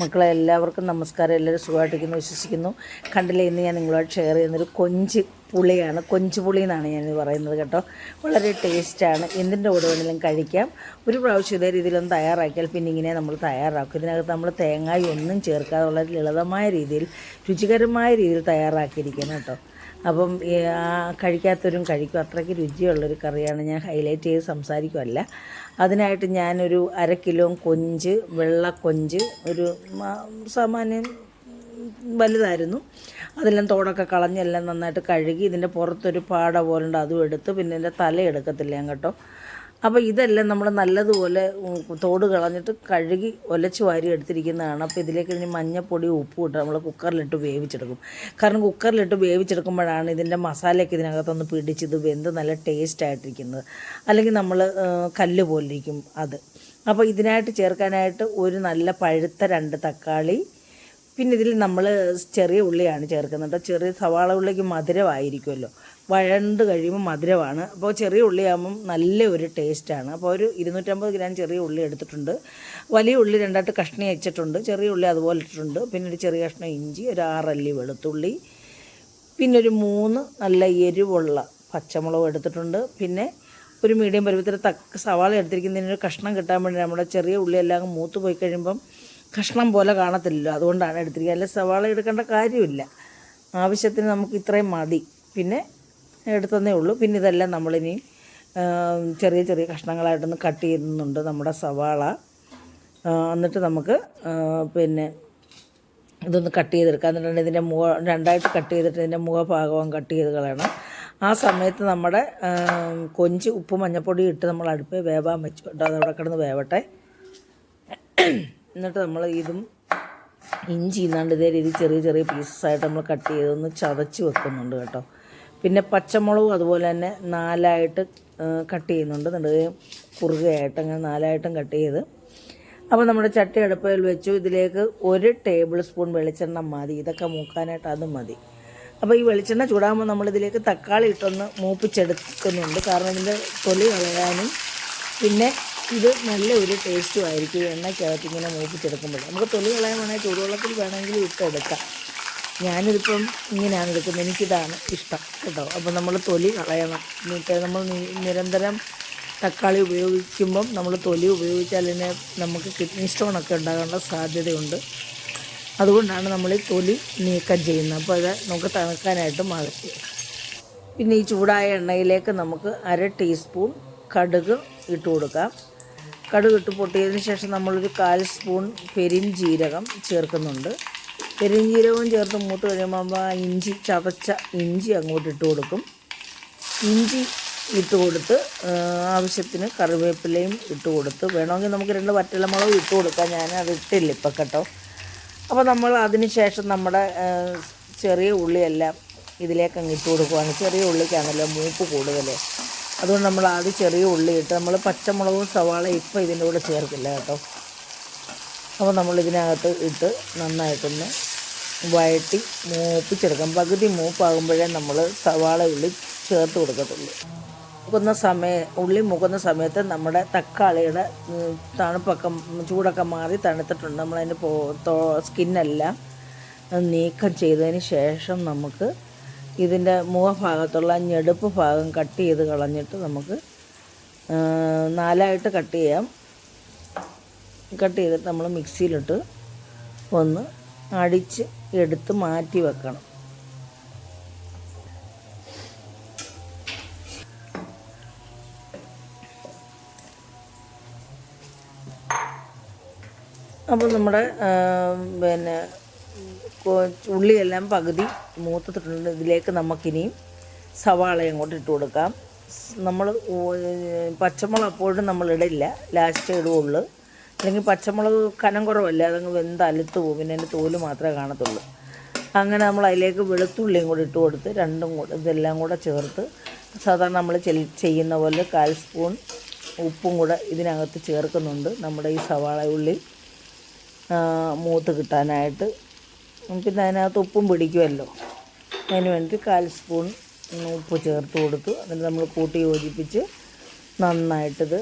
മക്കളെ എല്ലാവർക്കും നമസ്കാരം. എല്ലാവരും സുഖമായിട്ടിരിക്കുന്നു വിശ്വസിക്കുന്നു. കണ്ടില്ലേ, ഇന്ന് ഞാൻ നിങ്ങളോട് ഷെയർ ചെയ്യുന്നൊരു കൊഞ്ച് പുളിയാണ്. കൊഞ്ച് പുളി എന്നാണ് ഞാൻ പറയുന്നത് കേട്ടോ. വളരെ ടേസ്റ്റാണ്. എന്തിൻ്റെ കൂടെ വേണമെങ്കിലും കഴിക്കാം. ഒരു പ്രാവശ്യം ഇതേ രീതിയിലൊന്ന് തയ്യാറാക്കിയാൽ പിന്നെ ഇങ്ങനെ നമ്മൾ തയ്യാറാക്കും. ഇതിനകത്ത് നമ്മൾ തേങ്ങായി ഒന്നും ചേർക്കാതെ വളരെ ലളിതമായ രീതിയിൽ രുചികരമായ രീതിയിൽ തയ്യാറാക്കിയിരിക്കണം കേട്ടോ. അപ്പം കഴിക്കാത്തവരും കഴിക്കും. അത്രയ്ക്ക് രുചിയുള്ളൊരു കറിയാണ്. ഞാൻ ഹൈലൈറ്റ് ചെയ്ത് സംസാരിക്കുമല്ല. അതിനായിട്ട് ഞാനൊരു 1/2 കിലോ കൊഞ്ച്, വെള്ള കൊഞ്ച്, ഒരു സാമാന്യം വലുതായിരുന്നു. അതെല്ലാം തോടൊക്കെ കളഞ്ഞ് എല്ലാം നന്നായിട്ട് കഴുകി ഇതിൻ്റെ പുറത്തൊരു പാട പോലുണ്ട്, അതും എടുത്ത്, പിന്നെ ഇതിൻ്റെ തല എടുക്കത്തില്ല ഞാൻ കേട്ടോ. അപ്പോൾ ഇതെല്ലാം നമ്മൾ നല്ലതുപോലെ തോട് കളഞ്ഞിട്ട് കഴുകി ഒലച്ച് വാരി എടുത്തിരിക്കുന്നതാണ്. അപ്പോൾ ഇതിലേക്ക് ഇനി മഞ്ഞപ്പൊടി ഉപ്പും ഇട്ട് നമ്മൾ കുക്കറിലിട്ട് വേവിച്ചെടുക്കും. കാരണം കുക്കറിലിട്ട് വേവിച്ചെടുക്കുമ്പോഴാണ് ഇതിൻ്റെ മസാലയൊക്കെ ഇതിനകത്തൊന്ന് പിടിച്ചിത് വെന്ത് നല്ല ടേസ്റ്റായിട്ടിരിക്കുന്നത്. അല്ലെങ്കിൽ നമ്മൾ കല്ല് പോലിരിക്കും അത്. അപ്പോൾ ഇതിനായിട്ട് ചേർക്കാനായിട്ട് ഒരു നല്ല പഴുത്ത 2 തക്കാളി, പിന്നെ ഇതിൽ നമ്മൾ ചെറിയ ഉള്ളിയാണ് ചേർക്കുന്നത്. ചെറിയ സവാള ഉള്ളിക്ക് മധുരമായിരിക്കുമല്ലോ, വഴണ്ട് കഴിയുമ്പോൾ മധുരമാണ്. അപ്പോൾ ചെറിയ ഉള്ളിയാകുമ്പം നല്ല ഒരു ടേസ്റ്റാണ്. അപ്പോൾ ഒരു 250 ഗ്രാം ചെറിയ ഉള്ളി എടുത്തിട്ടുണ്ട്. വലിയ ഉള്ളി 2 കഷ്ണം വെച്ചിട്ടുണ്ട്. ചെറിയ ഉള്ളി അതുപോലെ ഇട്ടിട്ടുണ്ട്. പിന്നെ ഒരു ചെറിയ കഷ്ണം ഇഞ്ചി, ഒരു 6 അല്ലി വെളുത്തുള്ളി, പിന്നെ ഒരു 3 നല്ല എരിവുള്ള പച്ചമുളക് എടുത്തിട്ടുണ്ട്. പിന്നെ ഒരു മീഡിയം പരുവത്തിൽ സവാള എടുത്തിരിക്കുന്നതിനൊരു കഷ്ണം കിട്ടാൻ വേണ്ടി നമ്മുടെ ചെറിയ ഉള്ളി എല്ലാം മൂത്ത് പോയി കഴിയുമ്പം കഷ്ണം പോലെ കാണത്തില്ലല്ലോ, അതുകൊണ്ടാണ് എടുത്തിരിക്കുക. അല്ല സവാള എടുക്കേണ്ട കാര്യമില്ല. ആവശ്യത്തിന് നമുക്ക് ഇത്രയും മതി. പിന്നെ എടുത്തതേ ഉള്ളൂ. പിന്നെ ഇതെല്ലാം നമ്മളിനി ചെറിയ ചെറിയ കഷ്ണങ്ങളായിട്ടൊന്ന് കട്ട് ചെയ്യുന്നുണ്ട് നമ്മുടെ സവാള. എന്നിട്ട് നമുക്ക് പിന്നെ ഇതൊന്ന് കട്ട് ചെയ്തെടുക്കാം. എന്നിട്ട് ഇതിൻ്റെ രണ്ടായിട്ട് കട്ട് ചെയ്തിട്ട് ഇതിൻ്റെ മുഖഭാഗവും കട്ട് ചെയ്ത് കളയണം. ആ സമയത്ത് നമ്മുടെ കൊഞ്ച് ഉപ്പ് മഞ്ഞൾപ്പൊടി ഇട്ട് നമ്മൾ അടുപ്പ് വേവാൻ വെച്ചു കേട്ടോ. അതവിടെ കിടന്ന് വേവട്ടെ. എന്നിട്ട് നമ്മൾ ഇതും ഇഞ്ചി ഇന്നാണ്ട് ഇതേ രീതി ചെറിയ ചെറിയ പീസസായിട്ട് നമ്മൾ കട്ട് ചെയ്തൊന്ന് ചതച്ച് വെക്കുന്നുണ്ട് കേട്ടോ. പിന്നെ പച്ചമുളകും അതുപോലെ തന്നെ 4ആയിട്ട് കട്ട് ചെയ്യുന്നുണ്ട്. എന്നിട്ട് കുറുകയായിട്ട് അങ്ങനെ 4ആയിട്ടും കട്ട് ചെയ്ത്. അപ്പോൾ നമ്മുടെ ചട്ടി അടുപ്പയിൽ വെച്ചു. ഇതിലേക്ക് 1 ടേബിൾ സ്പൂൺ വെളിച്ചെണ്ണ മതി. ഇതൊക്കെ മൂക്കാനായിട്ട് അത് മതി. അപ്പോൾ ഈ വെളിച്ചെണ്ണ ചൂടാകുമ്പോൾ നമ്മളിതിലേക്ക് തക്കാളി ഇട്ടൊന്ന് മൂപ്പിച്ചെടുക്കുന്നുണ്ട്. കാരണം ഇതിൻ്റെ തൊലി കളയാനും പിന്നെ ഇത് നല്ല ഒരു ടേസ്റ്റും ആയിരിക്കും എണ്ണയ്ക്കകത്ത് ഇങ്ങനെ മൂപ്പിച്ചെടുക്കുമ്പോൾ. നമുക്ക് തൊലി കളയാൻ വേണമെങ്കിൽ ചൂടുവെള്ളത്തിൽ വേണമെങ്കിൽ ഇട്ടെടുക്കാം. ഞാനിതിപ്പം ഇങ്ങനെയാണ് എടുക്കുന്നത്, എനിക്കിതാണ് ഇഷ്ടം കേട്ടോ. അപ്പോൾ നമ്മൾ തൊലി കളയണം. നമ്മൾ നിരന്തരം തക്കാളി ഉപയോഗിക്കുമ്പം നമ്മൾ തൊലി ഉപയോഗിച്ചാൽ തന്നെ നമുക്ക് കിഡ്നി സ്റ്റോണൊക്കെ ഉണ്ടാകാനുള്ള സാധ്യതയുണ്ട്. അതുകൊണ്ടാണ് നമ്മൾ ഈ തൊലി നീക്കം ചെയ്യുന്നത്. അപ്പോൾ അത് നമുക്ക് തണുക്കാനായിട്ട് മാറ്റി. പിന്നെ ഈ ചൂടായ എണ്ണയിലേക്ക് നമുക്ക് 1/2 ടീസ്പൂൺ കടുക് ഇട്ട് കൊടുക്കാം. കടുക് ഇട്ട് പൊട്ടിയതിന് ശേഷം നമ്മളൊരു 1/4 സ്പൂൺ പെരിഞ്ജീരകം ചേർക്കുന്നുണ്ട്. പെരിഞ്ജീരകവും ചേർത്ത് മൂത്ത് കഴിയുമ്പോൾ ഇഞ്ചി, ചതച്ച ഇഞ്ചി അങ്ങോട്ട് ഇട്ട് കൊടുക്കും. ഇഞ്ചി ഇട്ട് കൊടുത്ത് ആവശ്യത്തിന് കറിവേപ്പിലയും ഇട്ട് കൊടുത്ത് വേണമെങ്കിൽ നമുക്ക് 2 വറ്റൽമുളകും ഇട്ട് കൊടുക്കാം. ഞാൻ അത് ഇട്ടില്ല ഇപ്പം കേട്ടോ. അപ്പോൾ നമ്മൾ അതിന് ശേഷം നമ്മുടെ ചെറിയ ഉള്ളിയെല്ലാം ഇതിലേക്ക് അങ്ങ് ഇട്ട് കൊടുക്കുവാണ്. ചെറിയ ഉള്ളിക്കാണല്ലോ മൂപ്പ് കൂടുതൽ. അതുകൊണ്ട് നമ്മൾ ആദ്യം ചെറിയ ഉള്ളി ഇട്ട് നമ്മൾ പച്ചമുളകും സവാള ഇപ്പം ഇതിൻ്റെ കൂടെ ചേർക്കില്ല കേട്ടോ. അപ്പോൾ നമ്മളിതിനകത്ത് ഇട്ട് നന്നായിട്ടൊന്ന് വഴറ്റി മൂപ്പിച്ചെടുക്കാം. പകുതി മൂപ്പാകുമ്പോഴേ നമ്മൾ സവാള ഉള്ളി ചേർത്ത് കൊടുക്കത്തുള്ളൂ. ഉള്ളി മുക്കുന്ന സമയത്ത് നമ്മുടെ തക്കാളിയുടെ തണുപ്പൊക്കെ ചൂടൊക്കെ മാറി തണുത്തിട്ടുണ്ട്. നമ്മളതിൻ്റെ സ്കിന്നെല്ലാം നീക്കം ചെയ്തതിന് ശേഷം നമുക്ക് ഇതിൻ്റെ മുഖഭാഗത്തുള്ള ഞെടുപ്പ് ഭാഗം കട്ട് ചെയ്ത് കളഞ്ഞിട്ട് നമുക്ക് 4ആയിട്ട് കട്ട് ചെയ്യാം. കട്ട് ചെയ്തിട്ട് നമ്മൾ മിക്സിയിലിട്ട് ഒന്ന് അടിച്ച് എടുത്ത് മാറ്റി വെക്കണം. അപ്പോൾ നമ്മുടെ പിന്നെ ഉള്ളിയെല്ലാം പകുതി മൂത്തിട്ടുണ്ട്. ഇതിലേക്ക് നമുക്കിനിയും സവാള അങ്ങോട്ട് ഇട്ട് കൊടുക്കാം. നമ്മൾ പച്ചമുളക് അപ്പോഴും നമ്മളിടില്ല, ലാസ്റ്റ് ഇടുകയുള്ളൂ. അല്ലെങ്കിൽ പച്ചമുളക് കനം കുറവല്ല, അതങ്ങ് വെന്ത് അലുത്ത് പോകും. പിന്നെ അതിൻ്റെ തോല് മാത്രമേ കാണത്തുള്ളൂ. അങ്ങനെ നമ്മൾ അതിലേക്ക് വെളുത്തുള്ളിയും കൂടി ഇട്ട് കൊടുത്ത് ഇതെല്ലാം കൂടെ ചേർത്ത് സാധാരണ നമ്മൾ ചെയ്യുന്ന പോലെ 1/4 സ്പൂൺ ഉപ്പും കൂടെ ഇതിനകത്ത് ചേർക്കുന്നുണ്ട്. നമ്മുടെ ഈ സവാള ഉള്ളി മൂത്ത് കിട്ടാനായിട്ട്. പിന്നെ അതിനകത്ത് ഉപ്പും പിടിക്കുമല്ലോ, അതിന് വേണ്ടി 1/4 സ്പൂൺ 1 ഉപ്പ് ചേർത്ത് കൊടുത്തു. എന്നിട്ട് നമ്മൾ കൂട്ടി യോജിപ്പിച്ച് നന്നായിട്ടിത്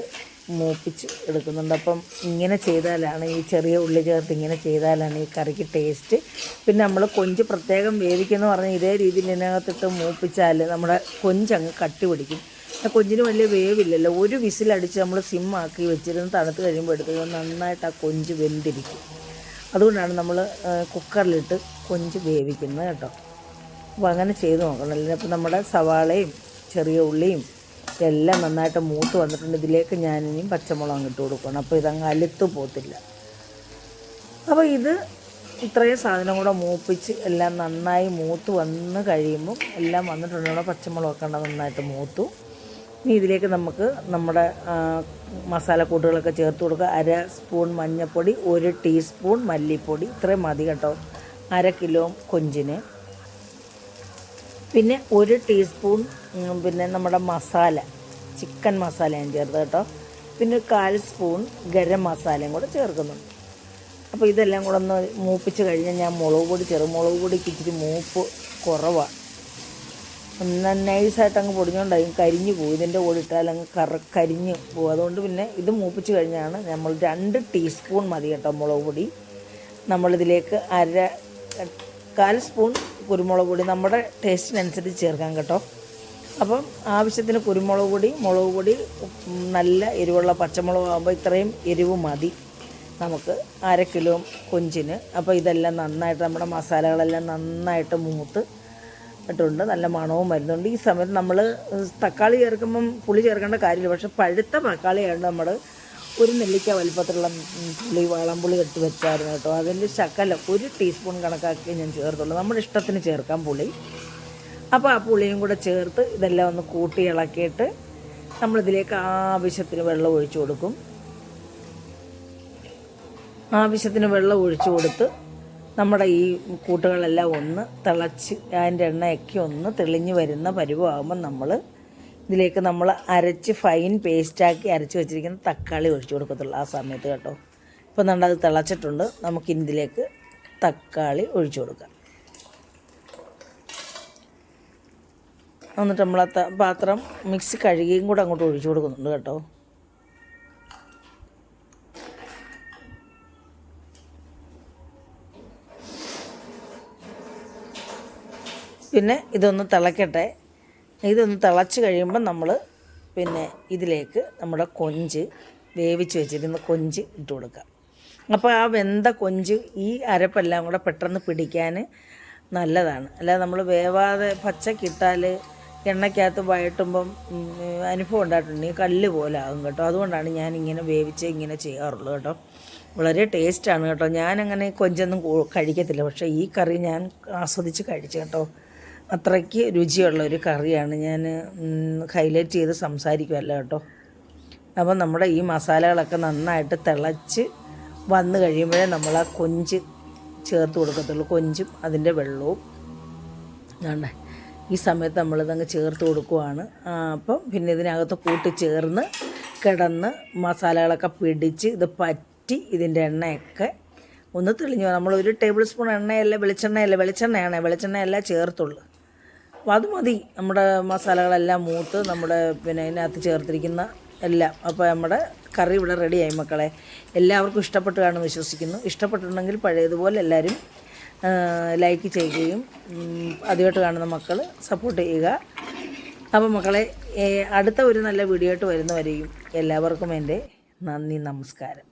മൂപ്പിച്ച് എടുക്കുന്നുണ്ട്. അപ്പം ഇങ്ങനെ ചെയ്താലാണ്, ഈ ചെറിയ ഉള്ളി ചേർത്ത് ഇങ്ങനെ ചെയ്താലാണ് ഈ കറിക്ക് ടേസ്റ്റ്. പിന്നെ നമ്മൾ കൊഞ്ച് പ്രത്യേകം വേവിക്കുമെന്ന് പറഞ്ഞാൽ ഇതേ രീതിയിൽ ഇതിനകത്തിട്ട് മൂപ്പിച്ചാൽ നമ്മുടെ കൊഞ്ചങ്ങ് കട്ടി പിടിക്കും. കൊഞ്ചിന് വലിയ വേവില്ലല്ലോ. ഒരു വിസിലടിച്ച് നമ്മൾ സിമ്മാക്കി വെച്ചിരുന്ന് തണുത്ത് കഴിയുമ്പോൾ എടുത്ത് നന്നായിട്ട് ആ കൊഞ്ച് വെന്തിരിക്കും. അതുകൊണ്ടാണ് നമ്മൾ കുക്കറിലിട്ട് കൊഞ്ച് വേവിക്കുന്നത് കേട്ടോ. അപ്പോൾ അങ്ങനെ ചെയ്ത് നോക്കണം. അപ്പോൾ നമ്മുടെ സവാളയും ചെറിയ ഉള്ളിയും എല്ലാം നന്നായിട്ട് മൂത്ത് വന്നിട്ടുണ്ട്. ഇതിലേക്ക് ഞാനിനിയും പച്ചമുളക് ഇട്ട് കൊടുക്കണം. അപ്പോൾ ഇതങ്ങ് അലുത്ത് പോത്തില്ല. അപ്പോൾ ഇത് ഇത്രയും സാധനം കൂടെ മൂപ്പിച്ച് എല്ലാം നന്നായി മൂത്ത് വന്ന് കഴിയുമ്പം എല്ലാം വന്നിട്ടുണ്ട്. പച്ചമുളകൊക്കെ നന്നായിട്ട് മൂത്തു. ഇനി ഇതിലേക്ക് നമുക്ക് നമ്മുടെ മസാലക്കൂട്ടുകളൊക്കെ ചേർത്ത് കൊടുക്കുക. 1 സ്പൂൺ മഞ്ഞൾപ്പൊടി, 1 ടീസ്പൂൺ മല്ലിപ്പൊടി, ഇത്രയും മതി കേട്ടോ 1/2 കിലോ കൊഞ്ചിന്. പിന്നെ 1 ടീസ്പൂൺ പിന്നെ നമ്മുടെ മസാല, ചിക്കൻ മസാല ഞാൻ ചേർത്ത് കേട്ടോ. പിന്നെ 1/4 സ്പൂൺ ഗരം മസാലയും കൂടെ ചേർക്കുന്നുണ്ട്. അപ്പോൾ ഇതെല്ലാം കൂടെ ഒന്ന് മൂപ്പിച്ച് കഴിഞ്ഞാൽ ഞാൻ മുളക് പൊടി ചെറുമുളക് പൊടിക്ക് ഇച്ചിരി മൂപ്പ് കുറവാണ്. നൈസായിട്ട് അങ്ങ് പൊടിഞ്ഞുകൊണ്ടായി കരിഞ്ഞു പോകും. ഇതിൻ്റെ കൂടെ ഇട്ടാൽ അങ്ങ് കരിഞ്ഞ് പോകും. അതുകൊണ്ട് പിന്നെ ഇത് മൂപ്പിച്ച് കഴിഞ്ഞാണ് നമ്മൾ 2 ടീസ്പൂൺ മതി കേട്ടോ മുളക് പൊടി. നമ്മളിതിലേക്ക് 1/4 സ്പൂൺ കുരുമുളക് പൊടി നമ്മുടെ ടേസ്റ്റിനനുസരിച്ച് ചേർക്കാം കേട്ടോ. അപ്പം ആവശ്യത്തിന് കുരുമുളക് പൊടി, മുളക് പൊടി, നല്ല എരിവുള്ള പച്ചമുളക് ആകുമ്പോൾ ഇത്രയും എരിവ് മതി നമുക്ക് 1/2 കിലോ കൊഞ്ചിന്. അപ്പോൾ ഇതെല്ലാം നന്നായിട്ട് നമ്മുടെ മസാലകളെല്ലാം നന്നായിട്ട് മൂത്ത് ഇട്ടുണ്ട്. നല്ല മണവും വരുന്നുണ്ട്. ഈ സമയത്ത് നമ്മൾ തക്കാളി ചേർക്കുമ്പം പുളി ചേർക്കേണ്ട കാര്യമില്ല. പക്ഷെ പഴുത്ത തക്കാളിയാണ് നമ്മൾ 1 നെല്ലിക്ക വലുപ്പത്തിലുള്ള പുളി വാളംപുളി എടുത്ത് വെച്ചായിരുന്നു കേട്ടോ. അതിൻ്റെ ശകലം 1 ടീസ്പൂൺ കണക്കാക്കി ഞാൻ ചേർത്തുള്ളൂ. നമ്മുടെ ഇഷ്ടത്തിന് ചേർക്കാം പുളി. അപ്പോൾ ആ പുളിയും കൂടെ ചേർത്ത് ഇതെല്ലാം ഒന്ന് കൂട്ടി ഇളക്കിയിട്ട് നമ്മളിതിലേക്ക് ആവശ്യത്തിന് വെള്ളം ഒഴിച്ചു കൊടുക്കും. ആവശ്യത്തിന് വെള്ളം ഒഴിച്ചു കൊടുത്ത് നമ്മുടെ ഈ കൂട്ടുകളെല്ലാം ഒന്ന് തിളച്ച് അതിൻ്റെ എണ്ണയൊക്കെ ഒന്ന് തെളിഞ്ഞ് വരുന്ന പരുവമാകുമ്പോൾ നമ്മൾ ഇതിലേക്ക് നമ്മൾ അരച്ച് ഫൈൻ പേസ്റ്റാക്കി അരച്ച് വെച്ചിരിക്കുന്ന തക്കാളി ഒഴിച്ചു കൊടുക്കത്തുള്ളൂ ആ സമയത്ത് കേട്ടോ. ഇപ്പോൾ നമ്മളത് തിളച്ചിട്ടുണ്ട്. നമുക്കിതിലേക്ക് തക്കാളി ഒഴിച്ചു കൊടുക്കാം. എന്നിട്ട് നമ്മൾ പാത്രം മിക്സി കഴുകിയും കൂടെ അങ്ങോട്ട് ഒഴിച്ചു കൊടുക്കുന്നുണ്ട് കേട്ടോ. പിന്നെ ഇതൊന്ന് തിളക്കട്ടെ. ഇതൊന്ന് തിളച്ച് കഴിയുമ്പോൾ നമ്മൾ പിന്നെ ഇതിലേക്ക് നമ്മുടെ കൊഞ്ച് വേവിച്ച് വെച്ചിരുന്ന കൊഞ്ച് ഇട്ട് കൊടുക്കാം. അപ്പോൾ ആ വെന്ത കൊഞ്ച് ഈ അരപ്പെല്ലാം കൂടെ പെട്ടെന്ന് പിടിക്കാൻ നല്ലതാണ്. അല്ലാതെ നമ്മൾ വേവാതെ പച്ചക്കിട്ടാൽ എണ്ണയ്ക്കകത്ത് വഴട്ടുമ്പം അനുഭവം ഉണ്ടായിട്ടുണ്ട്, കല്ല് പോലെ ആകും കേട്ടോ. അതുകൊണ്ടാണ് ഞാൻ ഇങ്ങനെ വേവിച്ച് ഇങ്ങനെ ചെയ്യാറുള്ളൂ കേട്ടോ. വളരെ ടേസ്റ്റാണ് കേട്ടോ. ഞാനങ്ങനെ കൊഞ്ചൊന്നും കഴിക്കത്തില്ല. പക്ഷേ ഈ കറി ഞാൻ ആസ്വദിച്ച് കഴിച്ചു കേട്ടോ. അത്രയ്ക്ക് രുചിയുള്ള ഒരു കറിയാണ്. ഞാൻ ഹൈലൈറ്റ് ചെയ്ത് സംസാരിക്കുമല്ല കേട്ടോ. അപ്പം നമ്മുടെ ഈ മസാലകളൊക്കെ നന്നായിട്ട് തിളച്ച് വന്നു കഴിയുമ്പോഴേ നമ്മൾ ആ കൊഞ്ച് ചേർത്ത് കൊടുക്കത്തുള്ളൂ. കൊഞ്ചും അതിൻ്റെ വെള്ളവും വേണ്ടേ. ഈ സമയത്ത് നമ്മളിതങ്ങ് ചേർത്ത് കൊടുക്കുവാണ്. അപ്പം പിന്നെ ഇതിനകത്ത് കൂട്ടിച്ചേർന്ന് കിടന്ന് മസാലകളൊക്കെ പിടിച്ച് ഇത് പറ്റി ഇതിൻ്റെ എണ്ണയൊക്കെ ഒന്ന് തെളിഞ്ഞു. നമ്മൾ 1 ടേബിൾ സ്പൂൺ എണ്ണയല്ല വെളിച്ചെണ്ണയല്ല ചേർത്തുള്ളൂ. അപ്പോൾ അത് മതി. നമ്മുടെ മസാലകളെല്ലാം മൂത്ത് നമ്മുടെ പിന്നെ ഇതിനകത്ത് ചേർത്തിരിക്കുന്ന എല്ലാം. അപ്പോൾ നമ്മുടെ കറി ഇവിടെ റെഡിയായി മക്കളെ. എല്ലാവർക്കും ഇഷ്ടപ്പെട്ട് കാണുമെന്ന് വിശ്വസിക്കുന്നു. ഇഷ്ടപ്പെട്ടിട്ടുണ്ടെങ്കിൽ പഴയതുപോലെ എല്ലാവരും ലൈക്ക് ചെയ്യുകയും ആദ്യമായിട്ട് കാണുന്ന മക്കൾ സപ്പോർട്ട് ചെയ്യുക. അപ്പോൾ മക്കളെ അടുത്ത ഒരു നല്ല വീഡിയോ ആയിട്ട് വരുന്നവരെയും എല്ലാവർക്കും എൻ്റെ നന്ദി, നമസ്കാരം.